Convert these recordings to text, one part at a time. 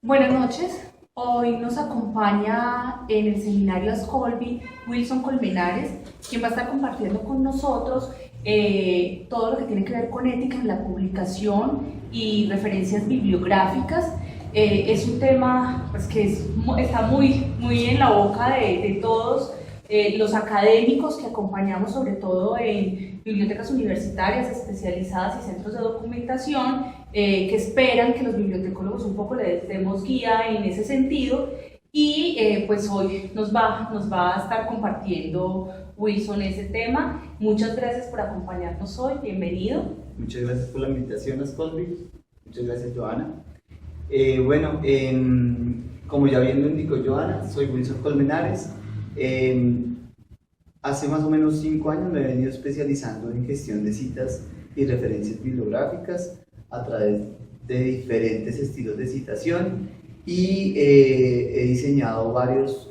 Buenas noches. Hoy nos acompaña en el seminario Ascolvi Wilson Colmenares, quien va a estar compartiendo con nosotros todo lo que tiene que ver con ética en la publicación y referencias bibliográficas. Es un tema pues, que está muy en la boca de todos los académicos que acompañamos, sobre todo en bibliotecas universitarias especializadas y centros de documentación, que esperan que los bibliotecólogos un poco les demos guía en ese sentido. Y pues hoy nos va a estar compartiendo Wilson ese tema. Muchas gracias por acompañarnos hoy, bienvenido. Muchas gracias por la invitación, Ascolvi. Muchas gracias, Joana. Como ya bien lo indicó Joana, soy Wilson Colmenares. Hace más o menos 5 años me he venido especializando en gestión de citas y referencias bibliográficas a través de diferentes estilos de citación y he diseñado varios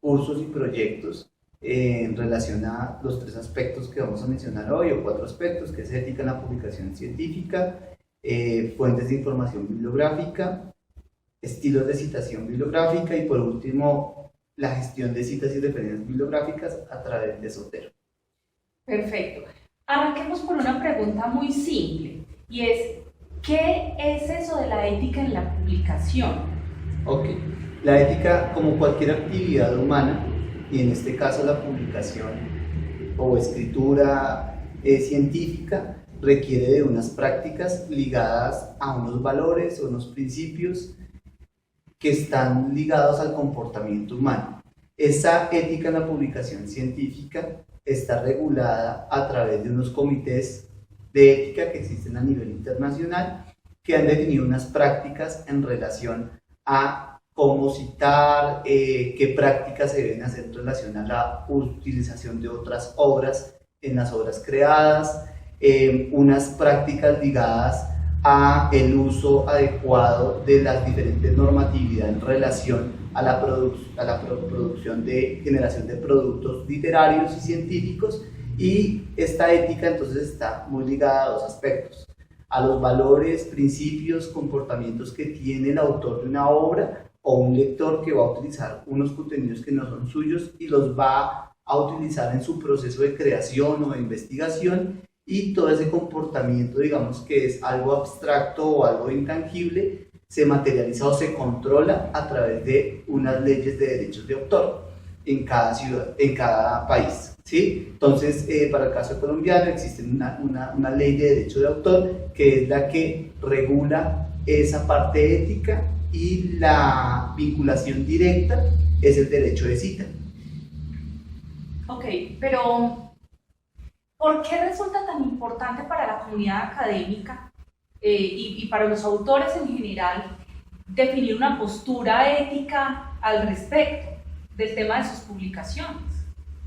cursos y proyectos en relación a los 3 aspectos que vamos a mencionar hoy, o 4 aspectos, que es ética en la publicación científica, fuentes de información bibliográfica, estilos de citación bibliográfica y por último la gestión de citas y referencias bibliográficas a través de Zotero. Perfecto. Arranquemos por una pregunta muy simple y es, ¿qué es eso de la ética en la publicación? Ok, la ética, como cualquier actividad humana, y en este caso la publicación o escritura científica, requiere de unas prácticas ligadas a unos valores o unos principios que están ligados al comportamiento humano. Esa ética en la publicación científica está regulada a través de unos comités de ética que existen a nivel internacional, que han definido unas prácticas en relación a cómo citar, qué prácticas se deben hacer en relación a la utilización de otras obras en las obras creadas, unas prácticas ligadas a el uso adecuado de las diferentes normatividades en relación a la producción de generación de productos literarios y científicos. Y esta ética entonces está muy ligada a 2 aspectos: a los valores, principios, comportamientos que tiene el autor de una obra o un lector que va a utilizar unos contenidos que no son suyos y los va a utilizar en su proceso de creación o de investigación. Y todo ese comportamiento, digamos que es algo abstracto o algo intangible, se materializa o se controla a través de unas leyes de derechos de autor en cada ciudad, en cada país, ¿sí? Entonces, para el caso colombiano existe una ley de derecho de autor que es la que regula esa parte ética, y la vinculación directa es el derecho de cita. Ok, pero ¿por qué resulta tan importante para la comunidad académica y para los autores en general definir una postura ética al respecto del tema de sus publicaciones?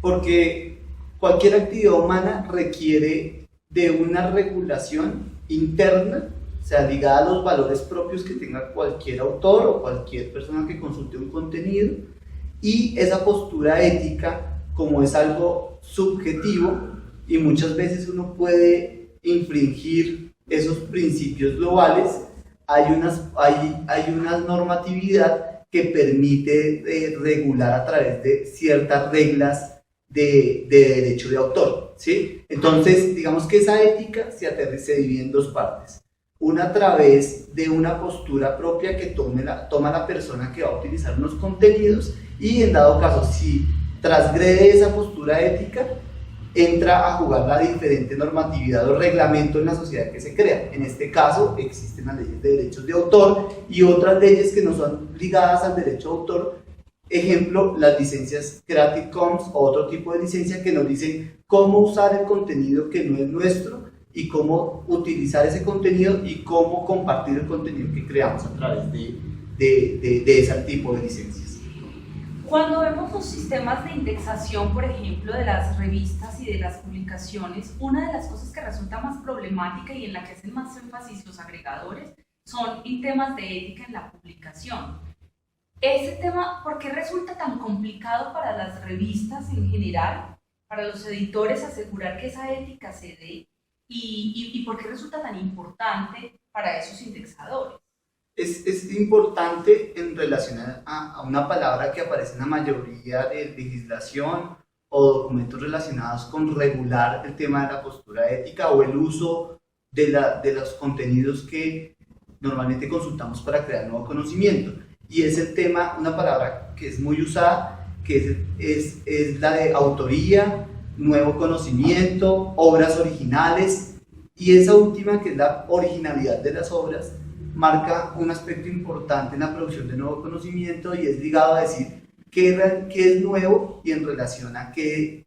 Porque cualquier actividad humana requiere de una regulación interna, o sea, ligada a los valores propios que tenga cualquier autor o cualquier persona que consulte un contenido, y esa postura ética, como es algo subjetivo, y muchas veces uno puede infringir esos principios globales, hay una normatividad que permite regular a través de ciertas reglas de derecho de autor, ¿sí? Entonces, digamos que esa ética se divide en 2 partes. Una a través de una postura propia que toma la persona que va a utilizar unos contenidos, y en dado caso, si transgrede esa postura ética, entra a jugar la diferente normatividad o reglamento en la sociedad que se crea. En este caso existen las leyes de derechos de autor y otras leyes que no son ligadas al derecho de autor, ejemplo, las licencias Creative Commons o otro tipo de licencia que nos dicen cómo usar el contenido que no es nuestro y cómo utilizar ese contenido y cómo compartir el contenido que creamos a través de ese tipo de licencias. Cuando vemos los sistemas de indexación, por ejemplo, de las revistas y de las publicaciones, una de las cosas que resulta más problemática y en la que hacen más énfasis los agregadores son en temas de ética en la publicación. Ese tema, ¿por qué resulta tan complicado para las revistas en general, para los editores asegurar que esa ética se dé, y por qué resulta tan importante para esos indexadores? Es importante en relación a una palabra que aparece en la mayoría de legislación o documentos relacionados con regular el tema de la postura ética o el uso de los contenidos que normalmente consultamos para crear nuevo conocimiento. Y es el tema, una palabra que es muy usada, que es la de autoría, nuevo conocimiento, obras originales, y esa última, que es la originalidad de las obras, marca un aspecto importante en la producción de nuevo conocimiento y es ligado a decir qué es nuevo y en relación a qué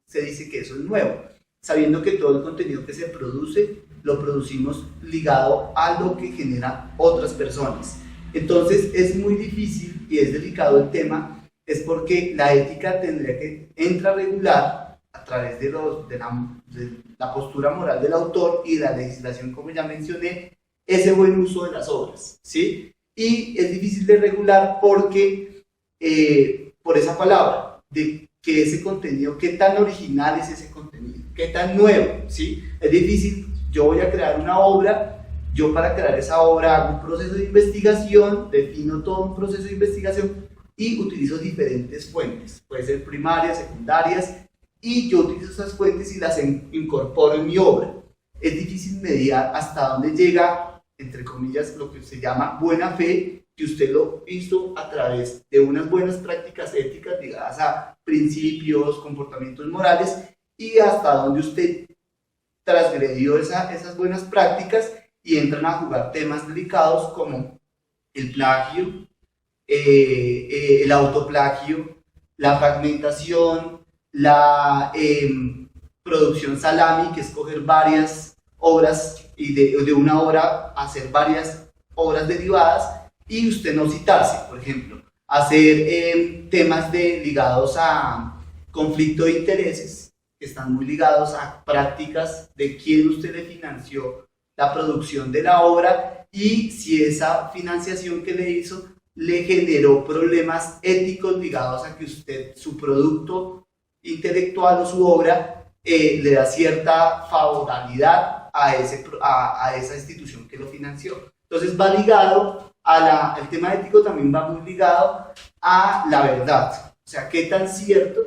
se dice que eso es nuevo, sabiendo que todo el contenido que se produce lo producimos ligado a lo que generan otras personas. Entonces es muy difícil y es delicado el tema, es porque la ética tendría que entrar a regular a través de la postura moral del autor y de la legislación, como ya mencioné, ese buen uso de las obras, ¿sí? Y es difícil de regular porque, por esa palabra, de que ese contenido, qué tan original es ese contenido, qué tan nuevo, ¿sí? Es difícil, yo voy a crear una obra, yo para crear esa obra hago un proceso de investigación, defino todo un proceso de investigación y utilizo diferentes fuentes, puede ser primarias, secundarias, y yo utilizo esas fuentes y las incorporo en mi obra. Es difícil mediar hasta dónde llega, entre comillas, lo que se llama buena fe, que usted lo hizo a través de unas buenas prácticas éticas ligadas a principios, comportamientos morales, y hasta dónde usted transgredió esas buenas prácticas y entran a jugar temas delicados como el plagio, el autoplagio, la fragmentación, la producción salami, que es coger varias obras y de una obra hacer varias obras derivadas y usted no citarse, por ejemplo, hacer temas ligados a conflicto de intereses, que están muy ligados a prácticas de quién usted le financió la producción de la obra y si esa financiación que le hizo le generó problemas éticos ligados a que usted, su producto intelectual o su obra, le da cierta favorabilidad a esa institución que lo financió. Entonces va ligado el tema ético, también va muy ligado a la verdad, o sea, qué tan cierto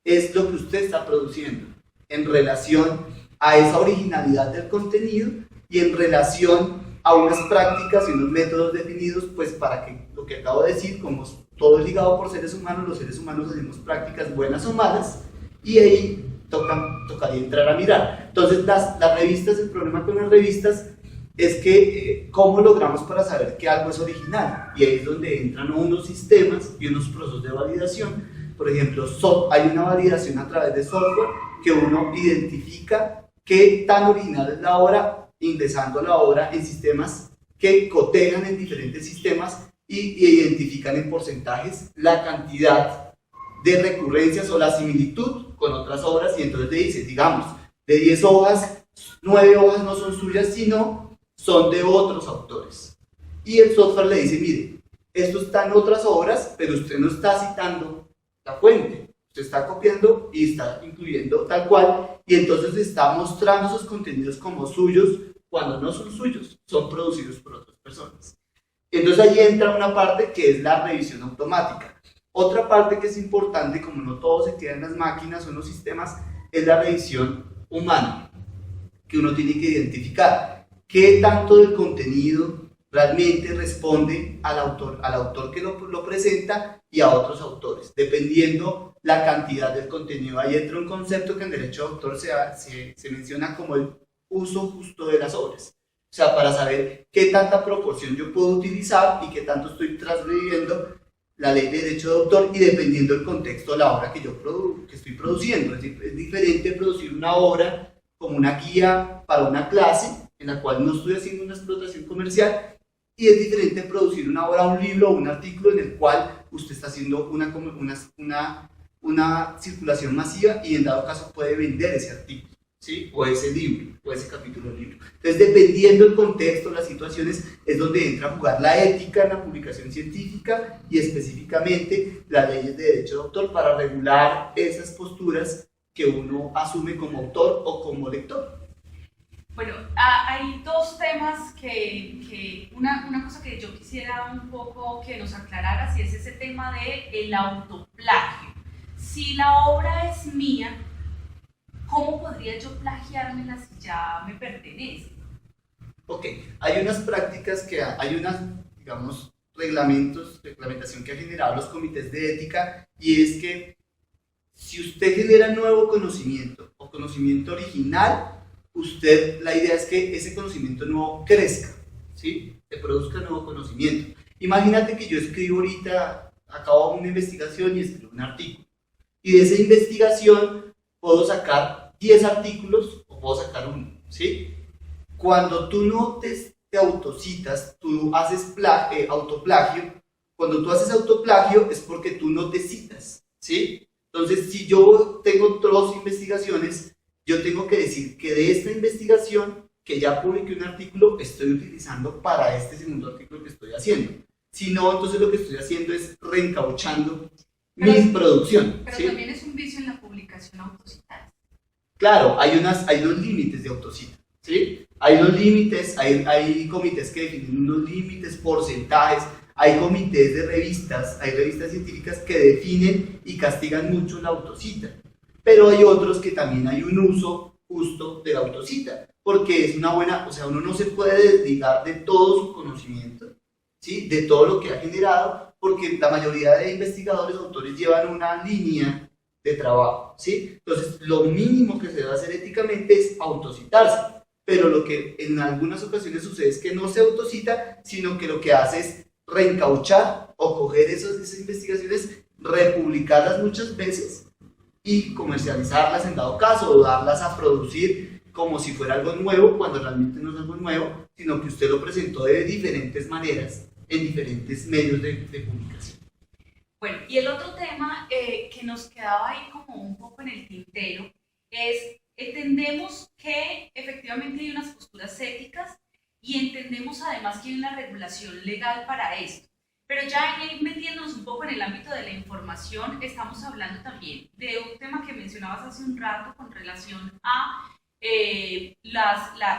es lo que usted está produciendo en relación a esa originalidad del contenido y en relación a unas prácticas y unos métodos definidos, pues para que lo que acabo de decir, como todo es ligado por seres humanos, los seres humanos hacemos prácticas buenas o malas y ahí tocaría entrar a mirar. Entonces las revistas, el problema con las revistas es que cómo logramos para saber que algo es original, y ahí es donde entran unos sistemas y unos procesos de validación. Por ejemplo, hay una validación a través de software que uno identifica qué tan original es la obra ingresando la obra en sistemas que cotejan en diferentes sistemas y identifican en porcentajes la cantidad de recurrencias o la similitud con otras obras, y entonces le dice, digamos, de 10 hojas, 9 hojas no son suyas, sino son de otros autores. Y el software le dice, mire, esto está en otras obras, pero usted no está citando la fuente, usted está copiando y está incluyendo tal cual, y entonces está mostrando esos contenidos como suyos, cuando no son suyos, son producidos por otras personas. Entonces ahí entra una parte que es la revisión automática. Otra parte que es importante, como no todo se queda en las máquinas o en los sistemas, es la revisión humana, que uno tiene que identificar qué tanto del contenido realmente responde al autor que lo presenta y a otros autores, dependiendo la cantidad del contenido. Ahí entra un concepto que en derecho de autor se menciona como el uso justo de las obras. O sea, para saber qué tanta proporción yo puedo utilizar y qué tanto estoy transgrediendo la ley de derecho de autor, y dependiendo del contexto de la obra que estoy produciendo. Es diferente producir una obra como una guía para una clase en la cual no estoy haciendo una explotación comercial, y es diferente producir una obra, un libro o un artículo en el cual usted está haciendo una circulación masiva y en dado caso puede vender ese artículo, ¿sí? O ese libro, o ese capítulo del libro. Entonces, dependiendo del contexto, las situaciones, es donde entra a jugar la ética en la publicación científica y específicamente las leyes de derecho de autor para regular esas posturas que uno asume como autor o como lector. Bueno, hay dos temas una cosa que yo quisiera un poco que nos aclararas y es ese tema de el autoplagio. Si la obra es mía, ¿cómo podría yo plagiármela si ya me pertenece? Ok, hay unas prácticas hay unas, digamos, reglamentación que ha generado los comités de ética, y es que si usted genera nuevo conocimiento o conocimiento original, la idea es que ese conocimiento nuevo crezca, ¿sí? Se produzca nuevo conocimiento. Imagínate que yo escribo ahorita, acabo una investigación y escribo un artículo. Y de esa investigación puedo sacar 10 artículos o puedo sacar uno, ¿sí? Cuando tú no te autocitas, tú haces autoplagio. Cuando tú haces autoplagio es porque tú no te citas, ¿sí? Entonces, si yo tengo 2 investigaciones, yo tengo que decir que de esta investigación, que ya publiqué un artículo, estoy utilizando para este segundo artículo que estoy haciendo. Si no, entonces lo que estoy haciendo es reencauchando mi producción. Pero ¿sí? también es un vicio en la publicación autocitada. Claro, hay unos límites de autocita, ¿sí? Hay unos límites, hay comités que definen unos límites, porcentajes, hay comités de revistas, hay revistas científicas que definen y castigan mucho la autocita, pero hay otros que también hay un uso justo de la autocita, porque es una buena, o sea, uno no se puede desligar de todo su conocimiento, ¿sí? De todo lo que ha generado, porque la mayoría de investigadores, autores llevan una línea de trabajo, ¿sí? Entonces, lo mínimo que se debe hacer éticamente es autocitarse, pero lo que en algunas ocasiones sucede es que no se autocita, sino que lo que hace es reencauchar o coger esas investigaciones, republicarlas muchas veces y comercializarlas en dado caso, o darlas a producir como si fuera algo nuevo, cuando realmente no es algo nuevo, sino que usted lo presentó de diferentes maneras en diferentes medios de publicación. Bueno, y el otro tema que nos quedaba ahí como un poco en el tintero es, entendemos que efectivamente hay unas posturas éticas y entendemos además que hay una regulación legal para esto. Pero ya metiéndonos un poco en el ámbito de la información, estamos hablando también de un tema que mencionabas hace un rato con relación a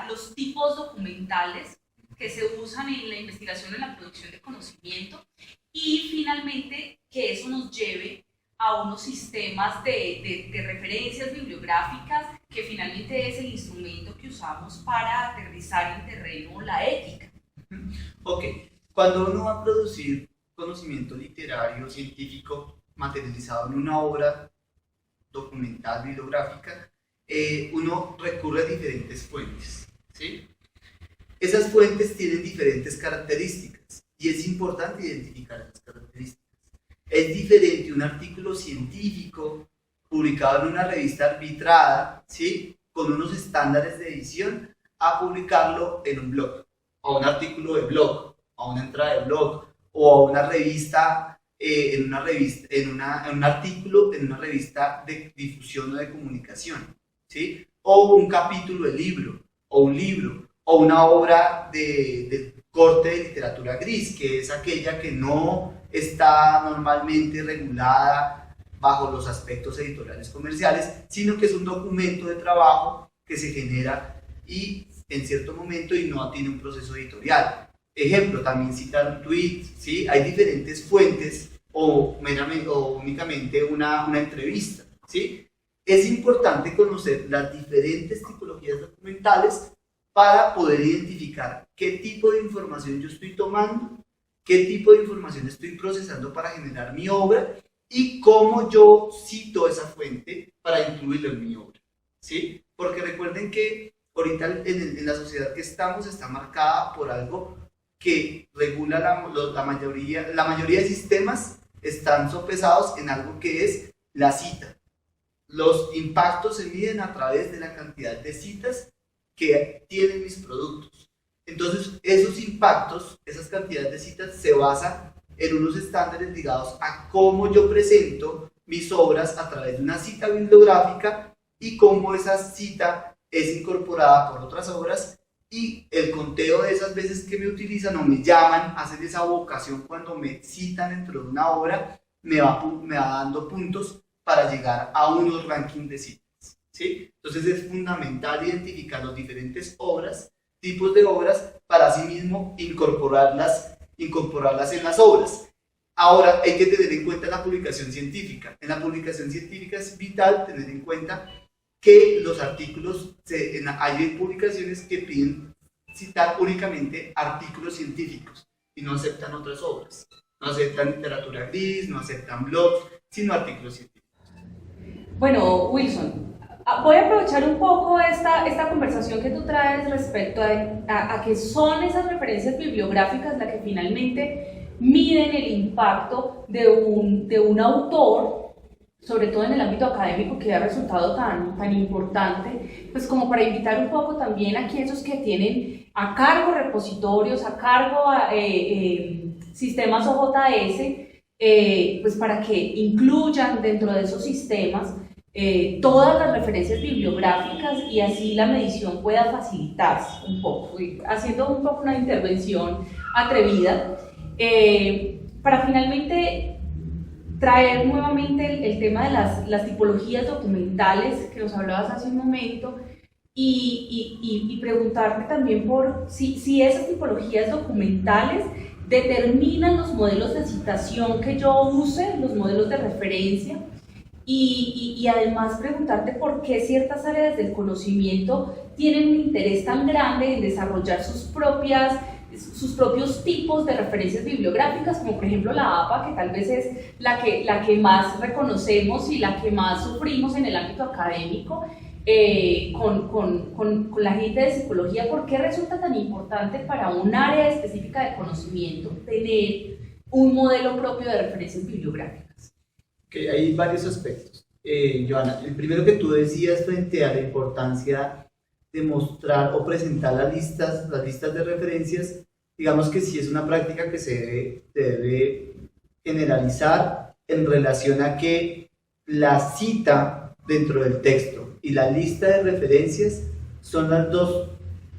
los tipos documentales que se usan en la investigación, en la producción de conocimiento, y finalmente que eso nos lleve a unos sistemas de referencias bibliográficas, que finalmente es el instrumento que usamos para aterrizar en terreno la ética. Ok, cuando uno va a producir conocimiento literario, científico, materializado en una obra documental, bibliográfica, uno recurre a diferentes fuentes, ¿sí? Esas fuentes tienen diferentes características y es importante identificar esas características. Es diferente un artículo científico publicado en una revista arbitrada, ¿sí? Con unos estándares de edición, a publicarlo en un blog, o un artículo de blog, a una entrada de blog, o a una revista, en un artículo en una revista de difusión o de comunicación, ¿sí? O un capítulo de libro, o un libro, o una obra de corte de literatura gris, que es aquella que no está normalmente regulada bajo los aspectos editoriales comerciales, sino que es un documento de trabajo que se genera y en cierto momento y no tiene un proceso editorial. Ejemplo, también citar un tweet, ¿sí? Hay diferentes fuentes o únicamente una entrevista, ¿sí? Es importante conocer las diferentes tipologías documentales para poder identificar qué tipo de información yo estoy tomando, qué tipo de información estoy procesando para generar mi obra y cómo yo cito esa fuente para incluirlo en mi obra, ¿sí? Porque recuerden que ahorita en la sociedad que estamos está marcada por algo que regula la mayoría de sistemas están sopesados en algo que es la cita. Los impactos se miden a través de la cantidad de citas que tienen mis productos. Entonces, esos impactos, esas cantidades de citas se basan en unos estándares ligados a cómo yo presento mis obras a través de una cita bibliográfica y cómo esa cita es incorporada por otras obras y el conteo de esas veces que me utilizan o me llaman, hacen esa vocación cuando me citan dentro de una obra, me va dando puntos para llegar a unos rankings de citas, ¿sí? Entonces es fundamental identificar las diferentes obras, tipos de obras, para asimismo incorporarlas en las obras. Ahora hay que tener en cuenta la publicación científica. En la publicación científica es vital tener en cuenta que los artículos, hay publicaciones que piden citar únicamente artículos científicos y no aceptan otras obras. No aceptan literatura gris, no aceptan blogs, sino artículos científicos. Bueno, Wilson, voy a aprovechar un poco esta conversación que tú traes respecto a que son esas referencias bibliográficas las que finalmente miden el impacto de un autor, sobre todo en el ámbito académico, que ha resultado tan importante, pues como para invitar un poco también a aquellos que tienen a cargo repositorios, a cargo sistemas OJS, pues para que incluyan dentro de esos sistemas todas las referencias bibliográficas y así la medición pueda facilitarse un poco, haciendo un poco una intervención atrevida, para finalmente traer nuevamente el tema de las tipologías documentales que nos hablabas hace un momento y preguntarte también por si esas tipologías documentales determinan los modelos de citación que yo use, los modelos de referencia, y además preguntarte por qué ciertas áreas del conocimiento tienen un interés tan grande en desarrollar sus propios tipos de referencias bibliográficas, como por ejemplo la APA, que tal vez es la que más reconocemos y la que más sufrimos en el ámbito académico, con la gente de psicología. ¿Por qué resulta tan importante para un área específica de conocimiento tener un modelo propio de referencias bibliográficas? Okay, hay varios aspectos. Joana, el primero que tú decías frente a la importancia de mostrar o presentar las listas de referencias, digamos que sí es una práctica que se debe generalizar en relación a que la cita dentro del texto y la lista de referencias son las dos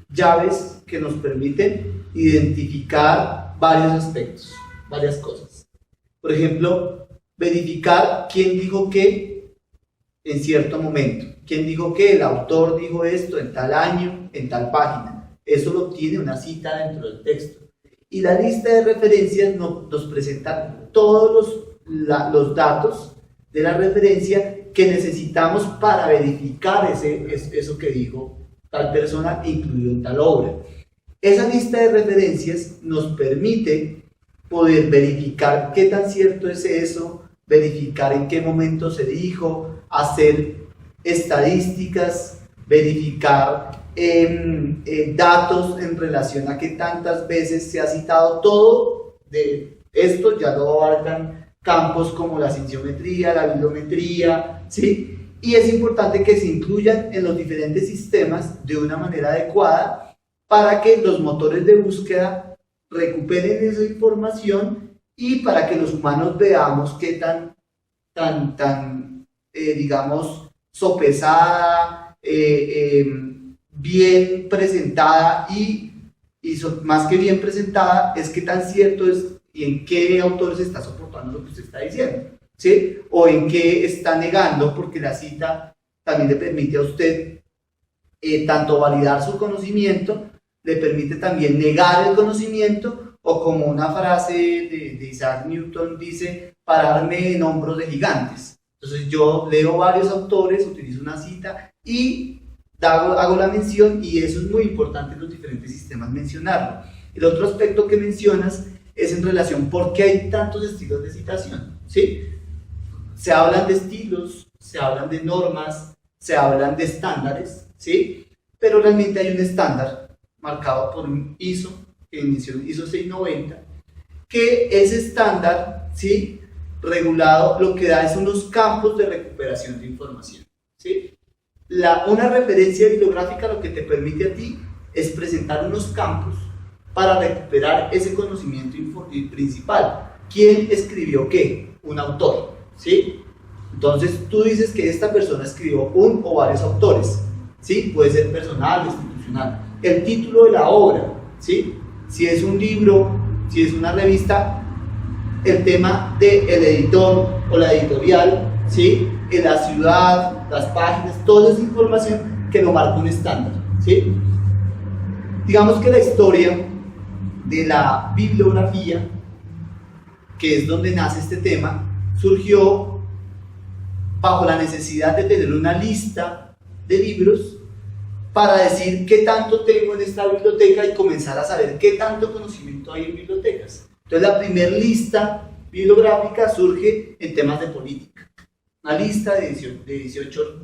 llaves que nos permiten identificar varios aspectos, varias cosas. Por ejemplo, verificar quién dijo qué en cierto momento, quién dijo qué, el autor dijo esto en tal año, en tal página. Eso lo tiene una cita dentro del texto. Y la lista de referencias nos presenta todos los datos de la referencia que necesitamos para verificar eso que dijo tal persona incluido en tal obra. Esa lista de referencias nos permite poder verificar qué tan cierto es eso, verificar en qué momento se dijo, hacer estadísticas, verificar datos en relación a qué tantas veces se ha citado. Todo de esto ya lo abarcan campos como la cienciometría, la bibliometría, ¿sí? Y es importante que se incluyan en los diferentes sistemas de una manera adecuada para que los motores de búsqueda recuperen esa información y para que los humanos veamos qué digamos, sopesada, bien presentada y más que bien presentada, es qué tan cierto es y en qué autor se está soportando lo que usted está diciendo, ¿sí? O en qué está negando, porque la cita también le permite a usted tanto validar su conocimiento, le permite también negar el conocimiento, o como una frase de Isaac Newton dice, pararme en hombros de gigantes. Entonces yo leo varios autores, utilizo una cita y hago la mención, y eso es muy importante en los diferentes sistemas mencionarlo. El otro aspecto que mencionas es en relación por qué hay tantos estilos de citación, ¿sí? Se hablan de estilos, se hablan de normas, se hablan de estándares, ¿sí? Pero realmente hay un estándar marcado por un ISO, que inició el ISO 690, que ese estándar, ¿sí?, regulado, lo que da son los campos de recuperación de información, ¿sí? Una referencia bibliográfica lo que te permite a ti es presentar unos campos para recuperar ese conocimiento principal. ¿Quién escribió qué? Un autor, ¿sí? Entonces tú dices que esta persona escribió un o varios autores, ¿sí? Puede ser personal o institucional. El título de la obra, ¿sí? Si es un libro, si es una revista, el tema del editor o la editorial, ¿sí? en la ciudad, las páginas, toda esa información que lo marca un estándar, ¿sí? Digamos que la historia de la bibliografía, que es donde nace este tema, surgió bajo la necesidad de tener una lista de libros para decir qué tanto tengo en esta biblioteca y comenzar a saber qué tanto conocimiento hay en bibliotecas. Entonces la primera lista bibliográfica surge en temas de política, una lista de 18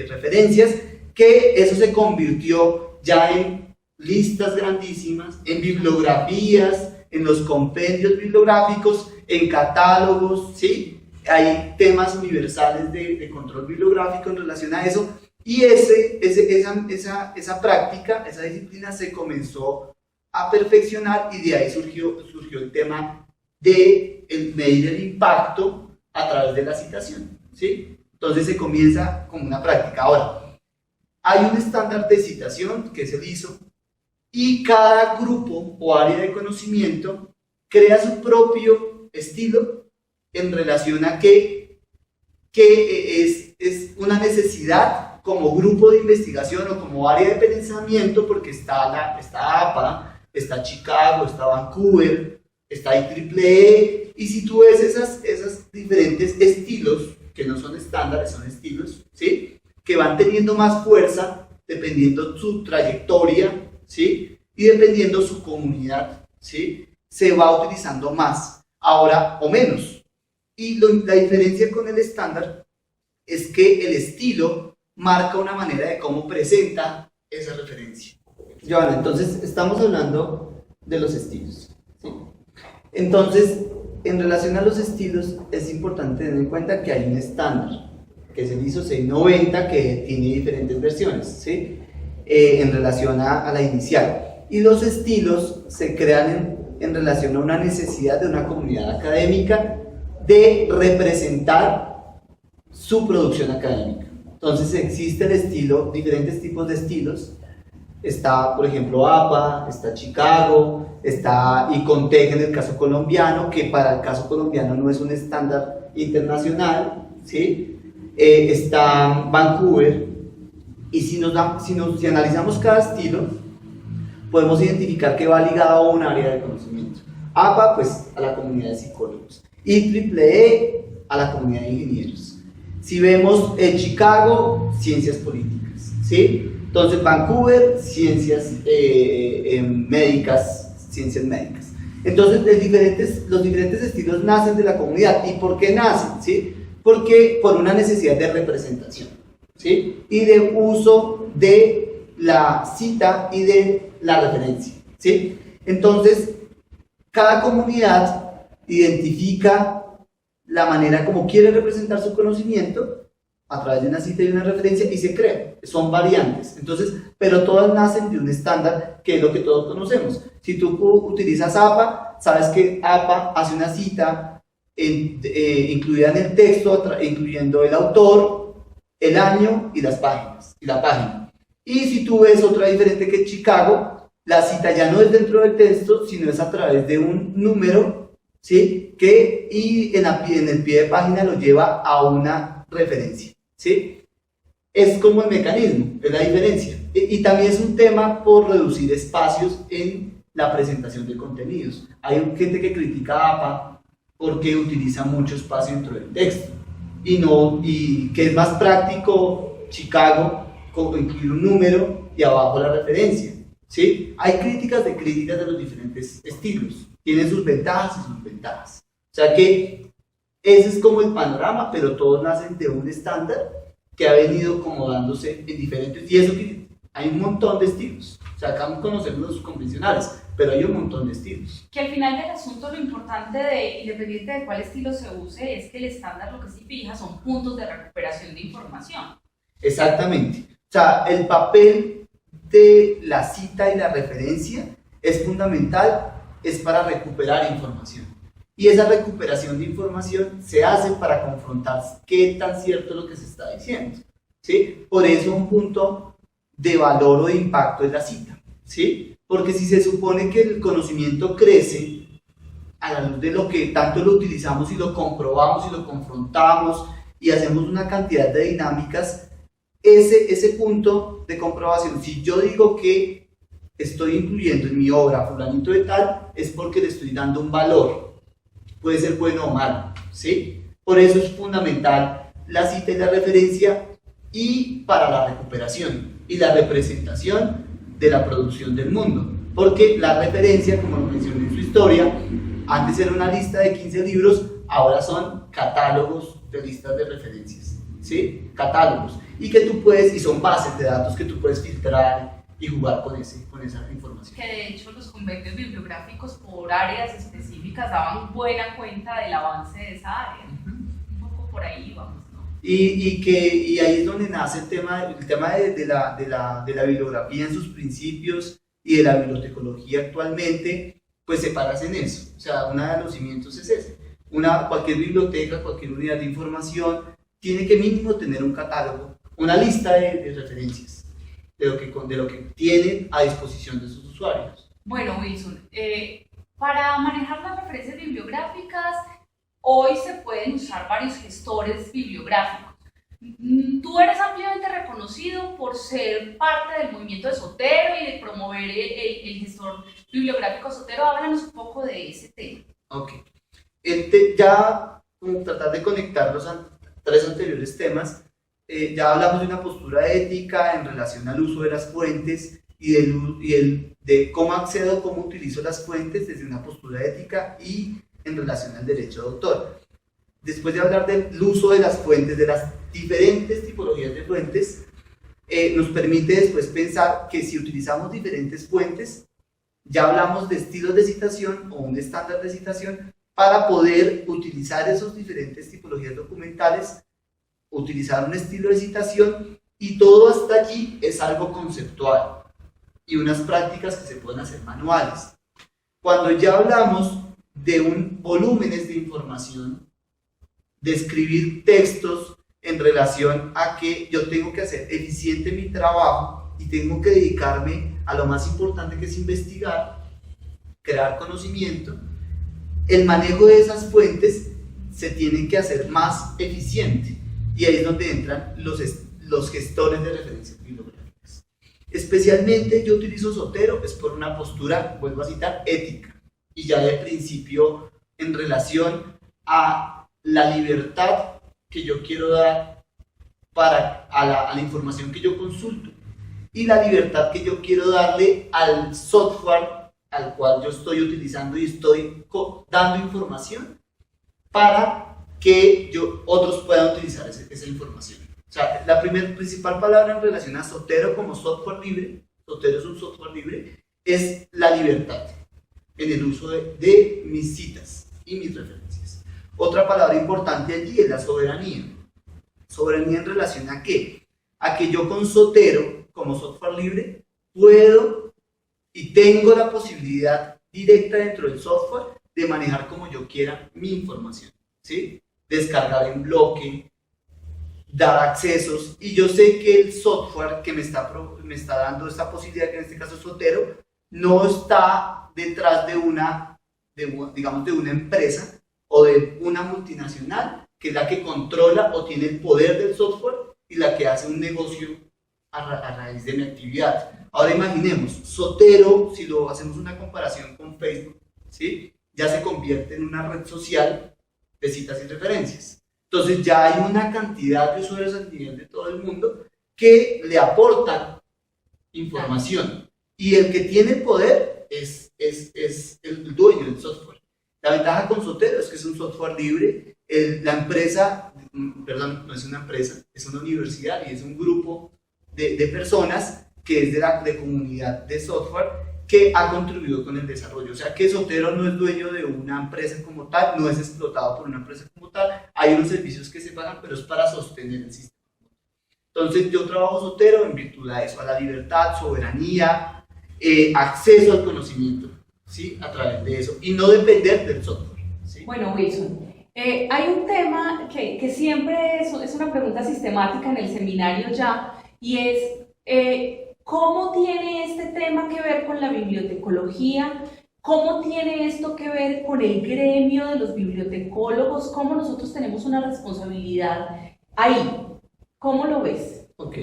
referencias, que eso se convirtió ya en listas grandísimas, en bibliografías, en los compendios bibliográficos, en catálogos, ¿sí? Hay temas universales de control bibliográfico en relación a eso, y esa práctica, esa disciplina se comenzó a perfeccionar, y de ahí surgió el tema de medir el impacto a través de la citación, ¿sí? Entonces se comienza como una práctica. Ahora, hay un estándar de citación que es el ISO, y cada grupo o área de conocimiento crea su propio estilo en relación a que es una necesidad como grupo de investigación o como área de pensamiento, porque está APA, está Chicago, está Vancouver, está IEEE, y si tú ves esas diferentes estilos, que no son estándares, son estilos, ¿sí? Que van teniendo más fuerza dependiendo su trayectoria, ¿sí? Y dependiendo su comunidad, ¿sí? Se va utilizando más, ahora o menos. Y la diferencia con el estándar es que el estilo marca una manera de cómo presenta esa referencia. Joana, entonces estamos hablando de los estilos, ¿sí? Entonces, en relación a los estilos, es importante tener en cuenta que hay un estándar, que es el ISO 690, que tiene diferentes versiones, ¿sí? En relación a la inicial. Y los estilos se crean en relación a una necesidad de una comunidad académica de representar su producción académica. Entonces existe el estilo, diferentes tipos de estilos. Está, por ejemplo, APA, está Chicago, está Icontec en el caso colombiano, que para el caso colombiano no es un estándar internacional, ¿sí? Está Vancouver, y si analizamos cada estilo, podemos identificar que va ligado a un área de conocimiento. APA, pues, a la comunidad de psicólogos, IEEE a la comunidad de ingenieros. Si vemos Chicago, ciencias políticas, ¿sí? Entonces Vancouver, ciencias médicas, ciencias médicas. Entonces los diferentes estilos nacen de la comunidad. ¿Y por qué nacen? ¿Sí? Porque por una necesidad de representación, ¿sí? Y de uso de la cita y de la referencia, ¿sí? Entonces cada comunidad identifica la manera como quiere representar su conocimiento a través de una cita y una referencia, y se crea, son variantes. Entonces, pero todas nacen de un estándar que es lo que todos conocemos. Si tú utilizas APA, sabes que APA hace una cita incluida en el texto, incluyendo el autor, el año y las páginas, y la página. Y si tú ves otra diferente que Chicago, la cita ya no es dentro del texto, sino es a través de un número, ¿sí? Y en el pie de página lo lleva a una referencia, ¿sí? Es como el mecanismo, es la diferencia. Y también es un tema por reducir espacios en la presentación de contenidos. Hay gente que critica a APA porque utiliza mucho espacio dentro del texto, y que es más práctico Chicago incluir un número y abajo la referencia, ¿sí? Hay críticas de los diferentes estilos, tienen sus ventajas y sus ventajas. O sea que ese es como el panorama, pero todos nacen de un estándar que ha venido acomodándose en diferentes, y eso que hay un montón de estilos. O sea, acá conocemos los convencionales, pero hay un montón de estilos. Que al final del asunto lo importante, independiente de cuál estilo se use, es que el estándar lo que sí fija son puntos de recuperación de información. Exactamente. O sea, el papel de la cita y la referencia es fundamental, es para recuperar información. Y esa recuperación de información se hace para confrontar qué tan cierto es lo que se está diciendo, ¿sí? Por eso un punto de valor o de impacto es la cita, ¿sí? Porque si se supone que el conocimiento crece a la luz de lo que tanto lo utilizamos y lo comprobamos y lo confrontamos y hacemos una cantidad de dinámicas, ese punto de comprobación, si yo digo que estoy incluyendo en mi obra fulanito de tal, es porque le estoy dando un valor, puede ser bueno o malo, ¿sí? Por eso es fundamental la cita y la referencia, y para la recuperación y la representación de la producción del mundo, porque la referencia, como lo mencioné en su historia, antes era una lista de 15 libros, ahora son catálogos de listas de referencias, ¿sí? Catálogos, y que tú puedes, y son bases de datos que tú puedes filtrar y jugar con esa información. Que de hecho los convenios bibliográficos por áreas específicas daban buena cuenta del avance de esa área. Un poco por ahí vamos, ¿no? Y ahí es donde nace el tema de la bibliografía en sus principios y de la bibliotecología actualmente, pues se basa en eso. O sea, uno de los cimientos es ese. Cualquier biblioteca, cualquier unidad de información tiene que mínimo tener un catálogo, una lista de referencias de lo que tienen a disposición de sus usuarios. Bueno, Wilson, para manejar las referencias bibliográficas, hoy se pueden usar varios gestores bibliográficos. Tú eres ampliamente reconocido por ser parte del movimiento de Zotero y de promover el gestor bibliográfico Zotero. Háblanos un poco de ese tema. Ok. Ya, como tratar de conectar los tres anteriores temas, ya hablamos de una postura ética en relación al uso de las fuentes y de cómo accedo, cómo utilizo las fuentes desde una postura ética y en relación al derecho de autor. Después de hablar del uso de las fuentes, de las diferentes tipologías de fuentes, nos permite después pensar que si utilizamos diferentes fuentes, ya hablamos de estilos de citación o un estándar de citación para poder utilizar esos diferentes tipologías documentales, utilizar un estilo de citación, y todo hasta allí es algo conceptual y unas prácticas que se pueden hacer manuales. Cuando ya hablamos de volúmenes de información, de escribir textos en relación a que yo tengo que hacer eficiente mi trabajo y tengo que dedicarme a lo más importante, que es investigar, crear conocimiento, el manejo de esas fuentes se tiene que hacer más eficiente, y ahí es donde entran los gestores de referencias bibliográficas. Especialmente yo utilizo Zotero es por una postura, vuelvo a citar, ética, y ya de principio en relación a la libertad que yo quiero dar a la información que yo consulto, y la libertad que yo quiero darle al software al cual yo estoy utilizando y estoy dando información para que otros puedan utilizar esa información. O sea, la principal palabra en relación a Zotero como software libre, Zotero es un software libre, es la libertad en el uso de mis citas y mis referencias. Otra palabra importante allí es la soberanía. ¿Soberanía en relación a qué? A que yo con Zotero, como software libre, puedo y tengo la posibilidad directa dentro del software de manejar como yo quiera mi información, ¿sí? Descargar en bloque, dar accesos, y yo sé que el software que me está dando esta posibilidad, que en este caso es Zotero, no está detrás de una empresa o de una multinacional que es la que controla o tiene el poder del software y la que hace un negocio a raíz de mi actividad. Ahora imaginemos, Zotero, si lo hacemos una comparación con Facebook, ¿sí? Ya se convierte en una red social de citas y referencias. Entonces ya hay una cantidad de usuarios a nivel de todo el mundo que le aportan información, y el que tiene el poder es el dueño del software. La ventaja con Zotero es que es un software libre. La empresa, perdón, no es una empresa, es una universidad y es un grupo de personas que es de comunidad de software que ha contribuido con el desarrollo. O sea que Zotero no es dueño de una empresa como tal, no es explotado por una empresa como tal, hay unos servicios que se pagan, pero es para sostener el sistema. Entonces yo trabajo Zotero en virtud a eso, a la libertad, soberanía, acceso al conocimiento, ¿sí? A través de eso, y no depender del software, ¿sí? Bueno, Wilson, hay un tema que siempre es una pregunta sistemática en el seminario ya, y es ¿cómo tiene este tema que ver con la bibliotecología? ¿Cómo tiene esto que ver con el gremio de los bibliotecólogos? ¿Cómo nosotros tenemos una responsabilidad ahí. ¿Cómo lo ves? Ok.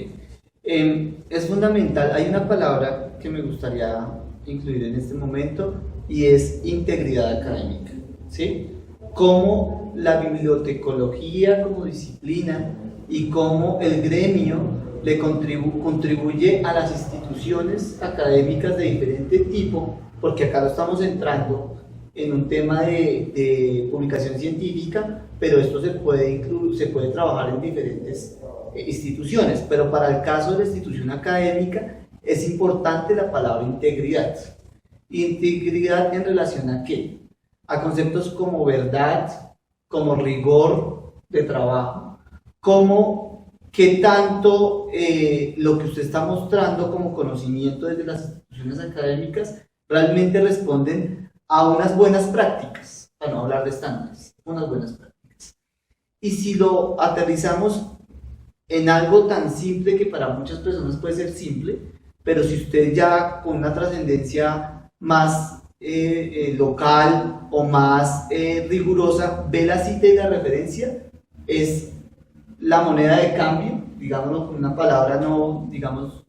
Es fundamental. Hay una palabra que me gustaría incluir en este momento y es integridad académica. ¿Sí? Cómo la bibliotecología como disciplina y cómo el gremio le contribuye a las instituciones académicas de diferente tipo, porque acá lo estamos entrando en un tema de publicación científica, pero esto se puede trabajar en diferentes instituciones, pero para el caso de la institución académica es importante la palabra integridad. ¿Integridad en relación a qué? A conceptos como verdad, como rigor de trabajo, como qué tanto lo que usted está mostrando como conocimiento desde las instituciones académicas realmente responden a unas buenas prácticas, para no hablar de estándares, unas buenas prácticas. Y si lo aterrizamos en algo tan simple que para muchas personas puede ser simple, pero si usted ya con una trascendencia más local o más rigurosa ve la cita y la referencia, es la moneda de cambio, digámoslo con una palabra no, digamos,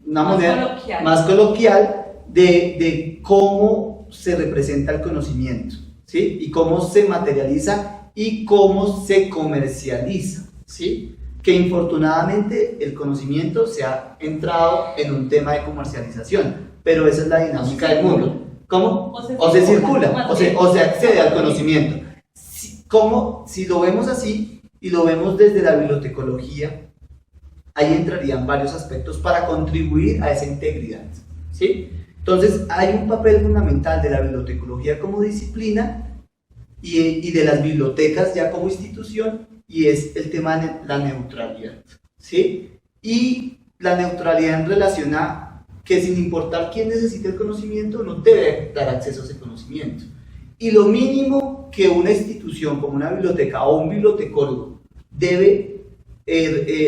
una moneda más coloquial de cómo se representa el conocimiento, ¿sí? Y cómo se materializa y cómo se comercializa, ¿sí? Que infortunadamente el conocimiento se ha entrado en un tema de comercialización, pero esa es la dinámica del mundo. ¿Cómo? O se circula, o se accede al conocimiento. Si lo vemos así y lo vemos desde la bibliotecología, ahí entrarían varios aspectos para contribuir a esa integridad, ¿sí? Entonces hay un papel fundamental de la bibliotecología como disciplina y de las bibliotecas ya como institución, y es el tema de la neutralidad, ¿sí? Y la neutralidad en relación a que sin importar quién necesite el conocimiento, no debe dar acceso a ese conocimiento. Y lo mínimo que una institución como una biblioteca o un bibliotecólogo debe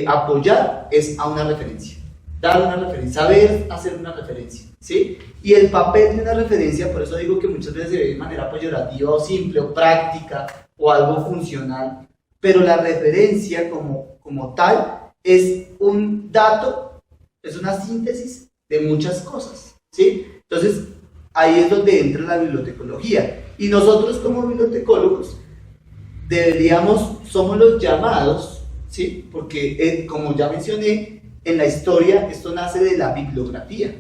apoyar es a una referencia, dar una referencia, saber hacer una referencia, ¿sí? Y el papel de una referencia, por eso digo que muchas veces se ve de manera peyorativa o simple o práctica o algo funcional, pero la referencia como tal es un dato, es una síntesis de muchas cosas, ¿sí? Entonces, ahí es donde entra la bibliotecología. Y nosotros como bibliotecólogos somos los llamados, ¿sí? Porque como ya mencioné, en la historia esto nace de la bibliografía.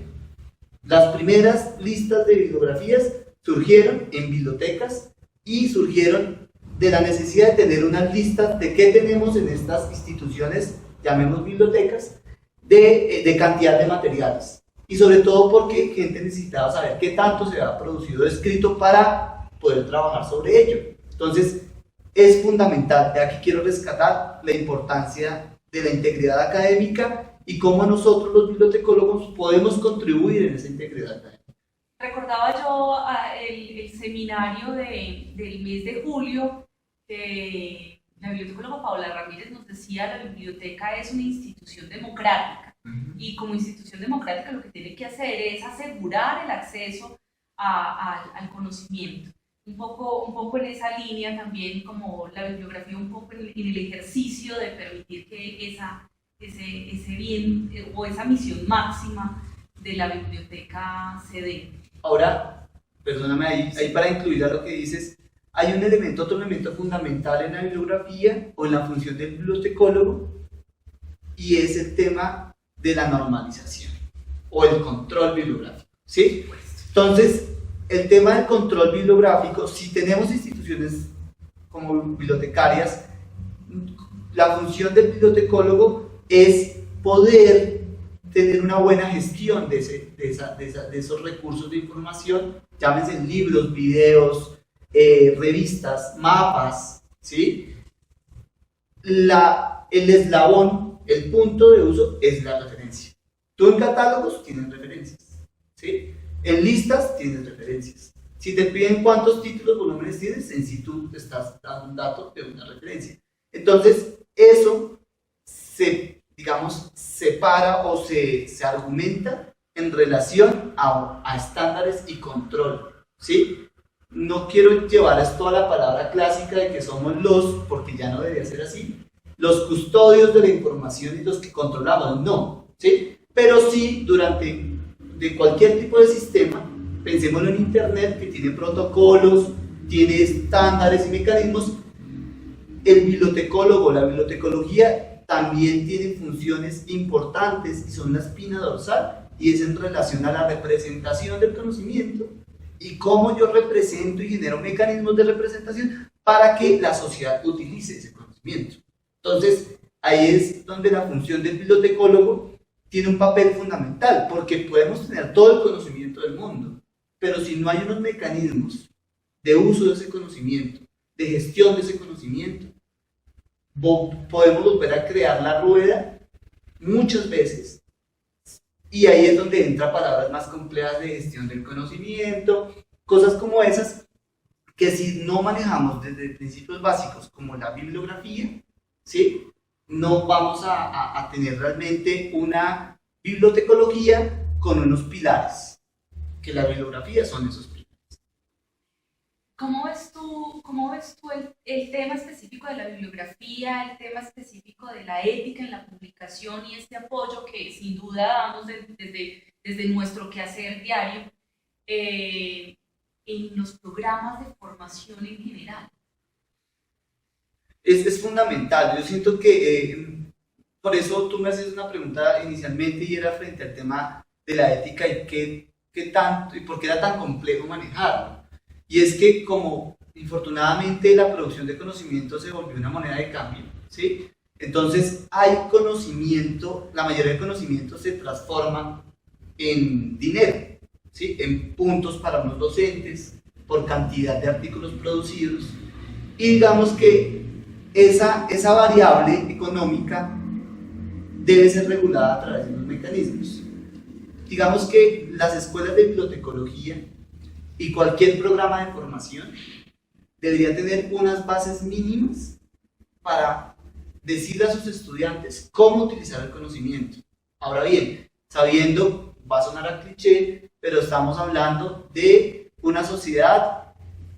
Las primeras listas de bibliografías surgieron en bibliotecas y surgieron de la necesidad de tener unas listas de qué tenemos en estas instituciones, llamemos bibliotecas, de cantidad de materiales. Y sobre todo porque gente necesitaba saber qué tanto se había producido escrito para poder trabajar sobre ello. Entonces, es fundamental. De aquí quiero rescatar la importancia de la integridad académica y cómo nosotros los bibliotecólogos podemos contribuir en esa integridad académica. Recordaba yo el seminario del mes de julio, que la bibliotecóloga Paola Ramírez nos decía: la biblioteca es una institución democrática. Y como institución democrática lo que tiene que hacer es asegurar el acceso al conocimiento. Un poco en esa línea también, como la bibliografía, un poco en el ejercicio de permitir que ese bien o esa misión máxima de la biblioteca se dé. Ahora, perdóname ahí para incluir a lo que dices, hay otro elemento fundamental en la bibliografía o en la función del bibliotecólogo, y es el tema de la normalización o el control bibliográfico, ¿sí? Entonces, el tema del control bibliográfico, si tenemos instituciones como bibliotecarias, la función del bibliotecólogo es poder tener una buena gestión de esos recursos de información, llámense libros, videos, revistas, mapas, ¿sí? El eslabón, el punto de uso es la referencia. Tú en catálogos tienes referencias, ¿sí? En listas tienes referencias. Si te piden cuántos títulos, volúmenes tienes, en sí tú te estás dando un dato de una referencia. Entonces, eso se separa o se argumenta en relación a estándares y control, ¿sí? No quiero llevar esto a la palabra clásica de que somos porque ya no debería ser así, los custodios de la información y los que controlamos, no, ¿sí? Pero sí, de cualquier tipo de sistema, pensemos en Internet, que tiene protocolos, tiene estándares y mecanismos. El bibliotecólogo, la bibliotecología también tiene funciones importantes y son la espina dorsal, y es en relación a la representación del conocimiento y cómo yo represento y genero mecanismos de representación para que la sociedad utilice ese conocimiento. Entonces, ahí es donde la función del bibliotecólogo tiene un papel fundamental, porque podemos tener todo el conocimiento del mundo, pero si no hay unos mecanismos de uso de ese conocimiento, de gestión de ese conocimiento, podemos volver a crear la rueda muchas veces, y ahí es donde entran palabras más complejas de gestión del conocimiento, cosas como esas, que si no manejamos desde principios básicos como la bibliografía, ¿sí?, no vamos a tener realmente una bibliotecología con unos pilares, que la bibliografía son esos pilares. ¿Cómo ves tú el tema específico de la bibliografía, el tema específico de la ética en la publicación y este apoyo que sin duda damos desde nuestro quehacer diario en los programas de formación en general? Es fundamental. Yo siento que por eso tú me haces una pregunta inicialmente y era frente al tema de la ética y qué tanto y por qué era tan complejo manejarlo. Y es que como infortunadamente la producción de conocimiento se volvió una moneda de cambio, ¿sí? Entonces hay conocimiento, la mayoría del conocimiento se transforma en dinero, ¿sí?, en puntos para unos docentes, por cantidad de artículos producidos, y digamos que esa variable económica debe ser regulada a través de unos mecanismos. Digamos que las escuelas de bibliotecología y cualquier programa de formación debería tener unas bases mínimas para decirle a sus estudiantes cómo utilizar el conocimiento. Ahora bien, sabiendo, va a sonar a cliché, pero estamos hablando de una sociedad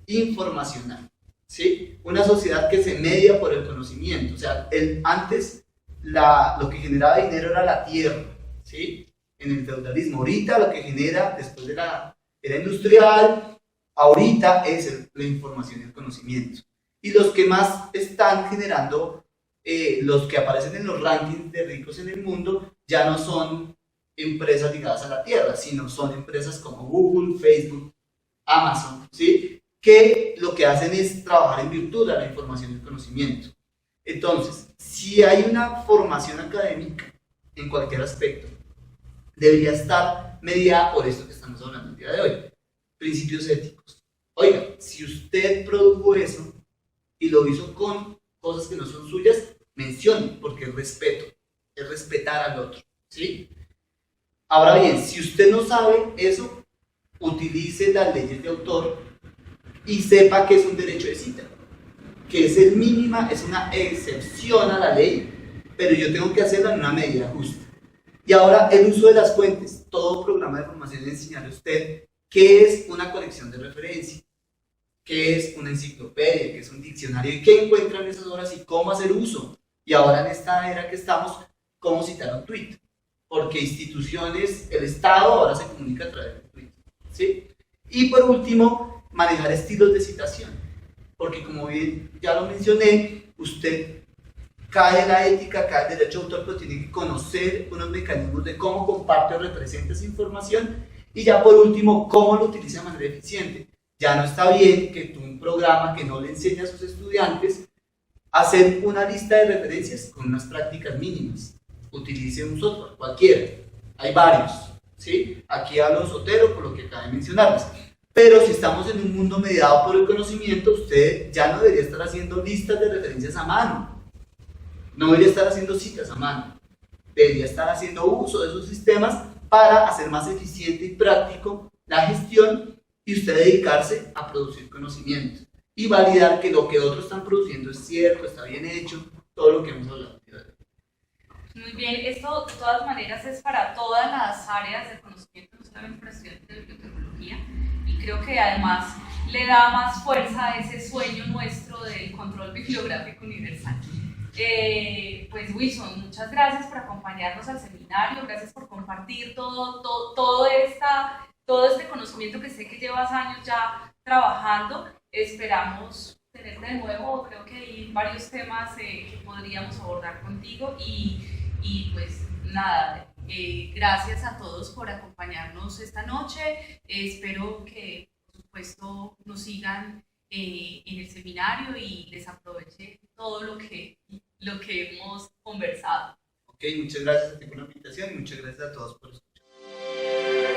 informacional, ¿sí? Una sociedad que se media por el conocimiento. O sea, antes lo que generaba dinero era la tierra, ¿sí?, en el feudalismo. Ahorita lo que genera, después de la era industrial, ahorita es la información y el conocimiento. Y los que más están generando, los que aparecen en los rankings de ricos en el mundo, ya no son empresas ligadas a la tierra, sino son empresas como Google, Facebook, Amazon, ¿sí?, que lo que hacen es trabajar en virtud de la información y el conocimiento. Entonces, si hay una formación académica en cualquier aspecto, debería estar mediada por esto que estamos hablando el día de hoy, principios éticos. Oiga, si usted produjo eso y lo hizo con cosas que no son suyas, mencione, porque es respeto, es respetar al otro, ¿sí? Ahora bien, si usted no sabe eso, utilice las leyes de autor y sepa que es un derecho de cita, que es el mínima, es una excepción a la ley, pero yo tengo que hacerla en una medida justa. Y ahora el uso de las fuentes. Todo programa de formación le enseñará a usted qué es una colección de referencia, qué es una enciclopedia, qué es un diccionario y qué encuentran esas obras y cómo hacer uso. Y ahora en esta era que estamos, cómo citar un tweet, porque instituciones, el Estado ahora se comunica a través de tweet, ¿sí? Y por último, manejar estilos de citación, porque como bien ya lo mencioné, usted cae la ética, cae el derecho de autor, pero tiene que conocer unos mecanismos de cómo comparte o representa esa información, y ya por último, cómo lo utiliza de manera eficiente. Ya no está bien que un programa que no le enseña a sus estudiantes a hacer una lista de referencias con unas prácticas mínimas. Utilice un software, cualquiera, hay varios, ¿sí? Aquí hablo Zotero por lo que acabo de mencionarles. Pero si estamos en un mundo mediado por el conocimiento, usted ya no debería estar haciendo listas de referencias a mano. No debería estar haciendo citas a mano, debería estar haciendo uso de esos sistemas para hacer más eficiente y práctico la gestión y usted dedicarse a producir conocimiento y validar que lo que otros están produciendo es cierto, está bien hecho, todo lo que hemos hablado. Muy bien, esto de todas maneras es para todas las áreas del conocimiento, no solamente para estudiantes de bibliotecología, y creo que además le da más fuerza a ese sueño nuestro del control bibliográfico universal. Pues Wilson, muchas gracias por acompañarnos al seminario, gracias por compartir todo este conocimiento que sé que llevas años ya trabajando. Esperamos tenerte de nuevo, creo que hay varios temas que podríamos abordar contigo y pues nada, gracias a todos por acompañarnos esta noche. Espero que por supuesto nos sigan en el seminario y les aproveche todo lo que hemos conversado. Ok, muchas gracias a ti por la invitación y muchas gracias a todos por escuchar.